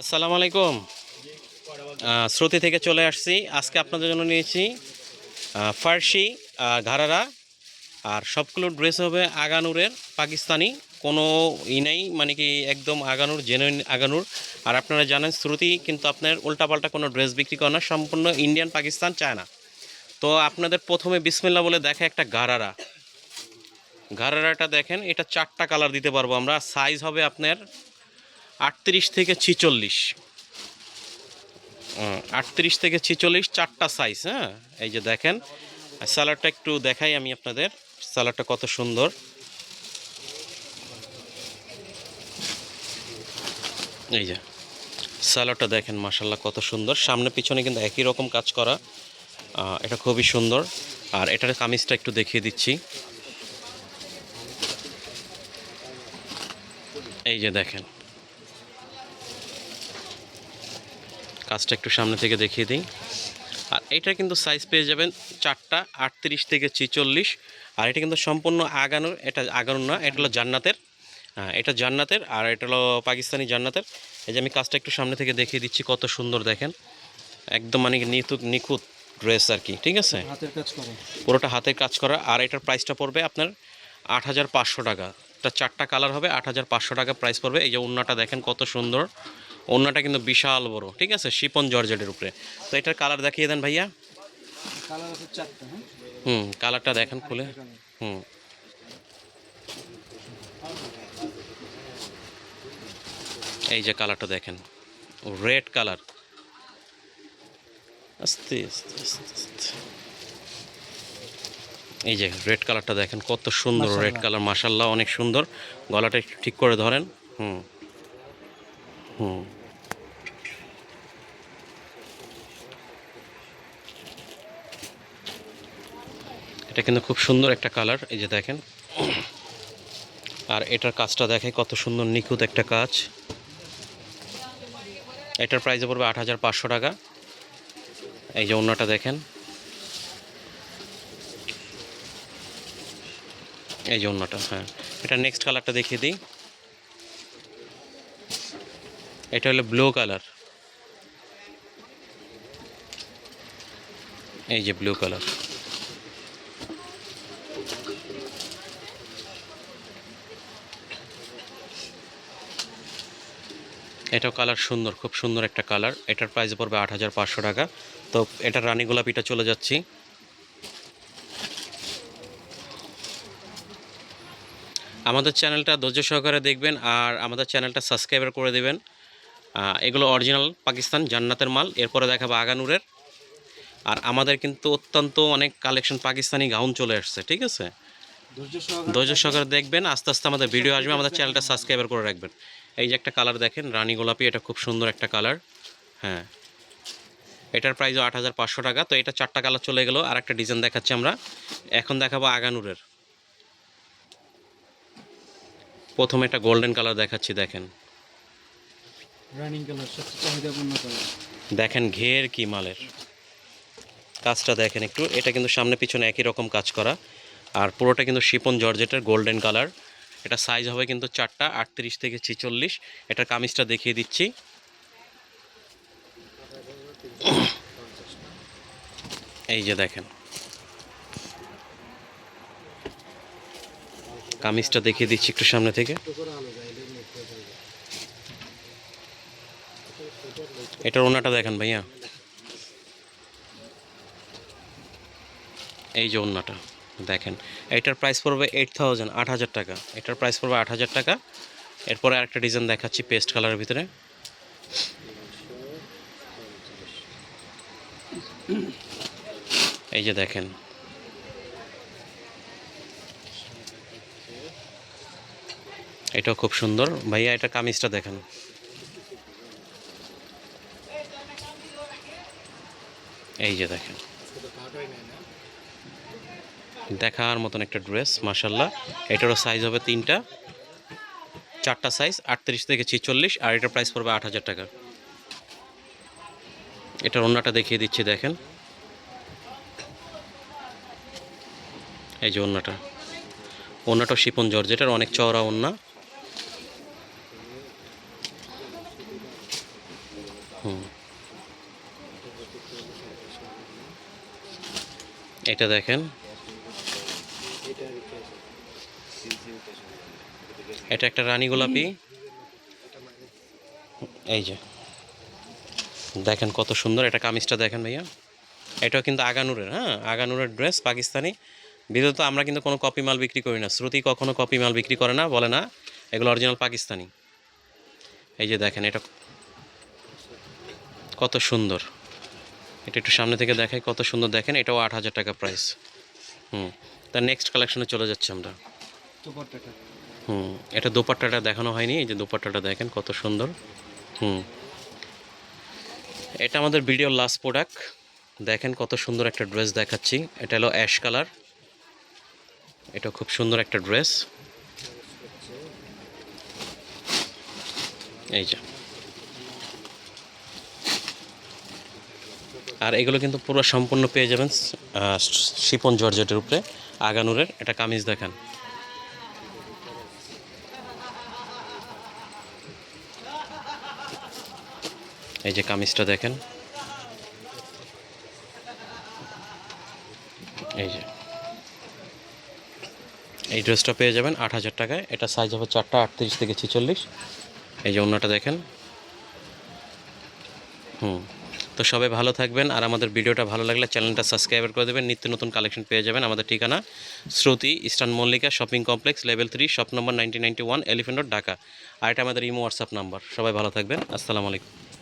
আসসালামু আলাইকুম। শ্রুতি থেকে চলে আসছি। আজকে আপনাদের জন্য নিয়েছি ফার্সি, ঘারারা, আর সবগুলো ড্রেস হবে আগানুরের পাকিস্তানি। কোনো নেই, মানে কি একদম আগানুর, জেনুইন আগানুর। আর আপনারা জানেন শ্রুতি কিন্তু আপনার উল্টাপাল্টা কোনো ড্রেস বিক্রি করে না, সম্পূর্ণ ইন্ডিয়ান পাকিস্তান চায় না। তো আপনাদের প্রথমে বিসমিল্লা বলে দেখে একটা ঘারারা। ঘারারাটা দেখেন, এটা 4টা কালার দিতে পারবো আমরা। সাইজ হবে আপনার 38 থেকে 46। 38 থেকে 46, 4টা সাইজ। হ্যাঁ, এই যে দেখেন। সালোয়ারটা একটু দেখাই আমি আপনাদের, সালোয়ারটা কত সুন্দর। এই যে সালোয়ারটা দেখেন, মাশাল্লাহ কত সুন্দর। সামনে পিছনে কিন্তু একই রকম কাজ করা, এটা খুবই সুন্দর। আর এটার কামিজটা একটু দেখিয়ে দিচ্ছি। এই যে দেখেন, কাজটা একটু সামনে থেকে দেখিয়ে দিই। আর এটা কিন্তু সাইজ পেয়ে যাবেন 4টা, 38 থেকে 46। আর এটা কিন্তু সম্পূর্ণ আগানোর, এটা আগানোর না, এটা হলো জান্নাতের। হ্যাঁ, এটা জান্নাতের, আর এটা হলো পাকিস্তানি জান্নাতের। এই যে আমি কাজটা একটু সামনে থেকে দেখিয়ে দিচ্ছি, কত সুন্দর দেখেন। একদম মানে নিখুঁত নিখুঁত ড্রেস আর কি, ঠিক আছে। হাতের কাজ করা। পুরোটা হাতের কাজ করা। আর এটার প্রাইসটা পড়বে আপনার 8,500 টাকা। এটা 4টা কালার হবে, 8,500 টাকা প্রাইস পড়বে। এই যে ওড়নাটা দেখেন কত সুন্দর, ওড়নাটা কিন্তু বিশাল বড়, ঠিক আছে, শিপন জর্জেটের উপরে। তো এটার কালার দেখিয়ে দেন ভাইয়া। কালার আছে 4টা। হ্যাঁ, কালারটা দেখেন খুলে। আরেকটা কালার। হুম এই যে কালারটা দেখেন, রেড কালার। আস্তে আস্তে আস্তে আস্তে। এই যে রেড কালারটা দেখেন কত সুন্দর, রেড মাশাআল্লাহ। কালার, মাশাল্লাহ অনেক সুন্দর। গলাটা একটু ঠিক করে ধরেন। হুম হুম এটা কিন্তু খুব সুন্দর একটা কালার, এই যে দেখেন। আর এটার কাজটা দেখে কত সুন্দর নিখুঁত একটা কাজ। এটার প্রাইসে পড়বে 8,500 টাকা। এই যে ওড়নাটা দেখেন, এই যে ওড়নাটা। হ্যাঁ, এটা নেক্সট কালারটা দেখিয়ে দিই। এটা হলো ব্লু কালার। এই যে ব্লু কালার। এটাও কালার সুন্দর, খুব সুন্দর একটা কালার। এটার প্রাইস পড়বে 8,500 টাকা। তো এটা রানী গোলাপিটা চলে যাচ্ছি। আমাদের চ্যানেলটা ধৈর্য সহকারে দেখবেন, আর আমাদের চ্যানেলটা সাবস্ক্রাইবার করে দেবেন। এগুলো অরিজিনাল পাকিস্তান জান্নাতের মাল। এরপরে দেখাবো আগানুরের। আর আমাদের কিন্তু অত্যন্ত অনেক কালেকশন পাকিস্তানি গাউন চলে আসছে, ঠিক আছে। ধৈর্য সহকারে দেখবেন, আস্তে আস্তে আমাদের ভিডিও আসবে। আমাদের চ্যানেলটা সাবস্ক্রাইবার করে রাখবেন। এই যে একটা কালার দেখেন, রানী গোলাপি, এটা খুব সুন্দর একটা কালার। হ্যাঁ, এটার প্রাইসও 8,500 টাকা। তো এটা 4টা কালার চলে গেল। আর একটা ডিজাইন দেখাচ্ছি আমরা, এখন দেখাবো আগানুরের। প্রথমে একটা গোল্ডেন কালার দেখাচ্ছি, দেখেন। রানিং কালার, সবচেয়ে চাহিদাপূর্ণ কালার। দেখেন ঘের কি মালের কাজটা দেখেন একটু। এটা কিন্তু সামনে পিছনে একই রকম কাজ করা। আর পুরোটা কিন্তু শিপন জর্জেটের গোল্ডেন কালার। এটা সাইজ হবে কিন্তু 4টা, 38 থেকে 46। এটার কামিজটা দেখিয়ে দিচ্ছি। এই যে দেখেন, কামিজটা দেখিয়ে দিচ্ছি একটু সামনে থেকে। এটার ওড়নাটা দেখেন ভাইয়া, এই যে ওড়নাটা দেখেন। এটার প্রাইস পড়বে 8,000, 8,000 টাকা। এটার প্রাইস পড়বে 8,000 টাকা। এরপরে আরেকটা ডিজাইন দেখাচ্ছি পেস্ট কালারের ভিতরে। এই যে দেখেন, এটাও খুব সুন্দর ভাইয়া। এটা কামিজটা দেখেন। এই যে দেখেন, দেখার মতন একটা ড্রেস, মাশাল্লাহ। এটারও সাইজ হবে 3টা, 4টা সাইজ, 38 থেকে 46। আর এটার প্রাইস পড়বে 8,000 টাকা। এটার ওড়নাটা দেখিয়ে দিচ্ছি, দেখেন। এই যে ওড়নাটা, ওড়নাটাও শিপন জর্জেটের, অনেক চওড়া ওড়না। হুম, এটা দেখেন, এটা একটা রানী গোলাপি। এই যে দেখেন কত সুন্দর, এটা কামিজটা দেখেন ভাইয়া। এটাও কিন্তু আগানুরের, হ্যাঁ, আগানুরের ড্রেস পাকিস্তানি। বিশেষত আমরা কিন্তু কোনো কপি মাল বিক্রি করি না, শ্রুতি কখনো কপি মাল বিক্রি করে না, বলে না এগুলো অরিজিনাল পাকিস্তানি। এই যে দেখেন এটা কত সুন্দর, এটা একটু সামনে থেকে দেখাই, কত সুন্দর দেখেন। এটাও 8,000 টাকা প্রাইস। হুম, তার নেক্সট কালেকশনে চলে যাচ্ছে আমরা। দুপাট্টাটা হুম, এটা দোপাট্টাটা দেখানো হয়নি, এই যে দোপাট্টাটা দেখেন কত সুন্দর। হুম, এটা আমাদের ভিডিওর লাস্ট প্রোডাক্ট। দেখেন কত সুন্দর একটা ড্রেস দেখাচ্ছি, এটা হলো অ্যাশ কালার। এটা খুব সুন্দর একটা ড্রেস। এই যে, আর এগুলো কিন্তু পুরো সম্পূর্ণ পেয়ে যাবেন শিপন জর্জেটের উপরে আগানুরের। এটা কামিজ দেখেন, এই যে কামিজটা দেখেন। এই যে এই ড্রেসটা পেয়ে যাবেন 8,000 টাকায়। এটা সাইজ হবে 4টা, 38 থেকে 46। এই যে অন্যটা দেখেন। হুম, তো সবাই ভালো থাকবেন, আর আমাদের ভিডিওটা ভালো লাগলে চ্যানেলটা সাবস্ক্রাইব করে দেবেন। নিত্য নতুন কালেকশন পেয়ে যাবেন। আমাদের ঠিকানা Shruti eastern Mallika shopping complex, level 3, shop number 1991, elephant road, Dhaka. আর এটা আমাদের ইমো হোয়াটসঅ্যাপ নাম্বার। সবাই ভালো থাকবেন, আসসালামু আলাইকুম।